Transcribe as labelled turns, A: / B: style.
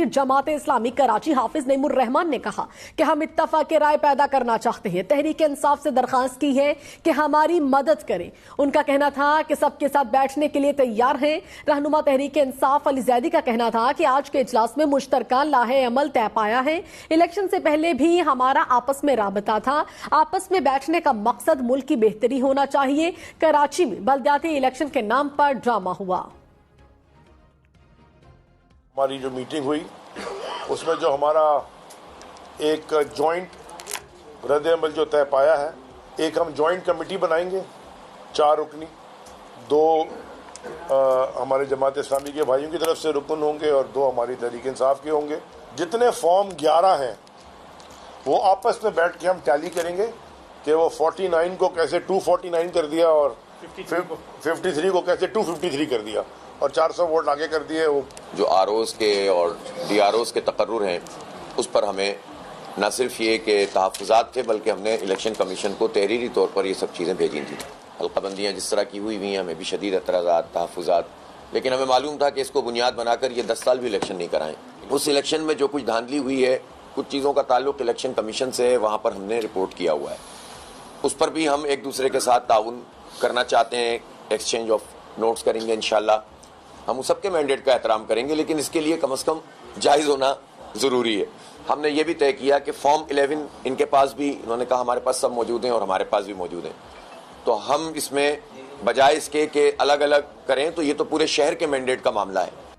A: अमीर जमाते इस्लामी कराची हाफिज नईमुर रहमान ने कहा कि हम इत्तफाक राय पैदा करना चाहते हैं। तहरीक इंसाफ से दरखास्त की है कि हमारी मदद करें। उनका कहना था कि सबके साथ बैठने के लिए तैयार हैं। रहनुमा तहरीक इंसाफ अली जैदी का कहना था कि आज के इजलास में मुश्तरका लाहे अमल तय पाया है। इलेक्शन से पहले भी हमारा आपस में राबता था। आपस में बैठने का मकसद मुल्क की बेहतरी होना चाहिए। कराची में बल्दियाती इलेक्शन के नाम पर ड्रामा हुआ।
B: हमारी जो मीटिंग हुई उसमें जो हमारा एक जॉइंट रद्द-ए-अमल जो तय पाया है, एक हम जॉइंट कमेटी बनाएंगे 4 रुकनी, 2 हमारे जमात इस्लामी के भाइयों की तरफ से रुकन होंगे और 2 हमारी तहरीक इंसाफ के होंगे। जितने फॉर्म 11 हैं वो आपस में बैठ के हम टैली करेंगे कि वो 49 को कैसे 249 कर दिया और 53 को कैसे 253 कर दिया और 400 वोट आगे कर दिए। वो
C: जो आरओज़ के और डीआरओज़ के तकर्रुर हैं उस पर हमें न सिर्फ ये कि तहफ़्फ़ुज़ात थे बल्कि हमने इलेक्शन कमीशन को तहरीरी तौर पर ये सब चीज़ें भेजी थी। हल्काबंदियाँ जिस तरह की हुई हैं हमें भी शदीद एतराज़ात तहफ़्फ़ुज़ात, लेकिन हमें मालूम था कि इसको बुनियाद बनाकर ये 10 साल भी इलेक्शन नहीं कराएं। उस इलेक्शन में जो कुछ धांधली हुई है, कुछ चीज़ों का ताल्लुक इलेक्शन कमीशन से है, वहाँ पर हमने रिपोर्ट किया हुआ है। उस पर भी हम एक दूसरे के साथ ताउन करना चाहते हैं, एक्सचेंज ऑफ नोट्स करेंगे इंशाल्लाह। हम उस सबके मैंडेट का एहतराम करेंगे, लेकिन इसके लिए कम से कम जायज़ होना ज़रूरी है। हमने ये भी तय किया कि फॉर्म 11 इनके पास भी, इन्होंने कहा हमारे पास सब मौजूद हैं और हमारे पास भी मौजूद हैं, तो हम इसमें बजाय इसके कि अलग अलग करें तो ये तो पूरे शहर के मैंडेट का मामला है।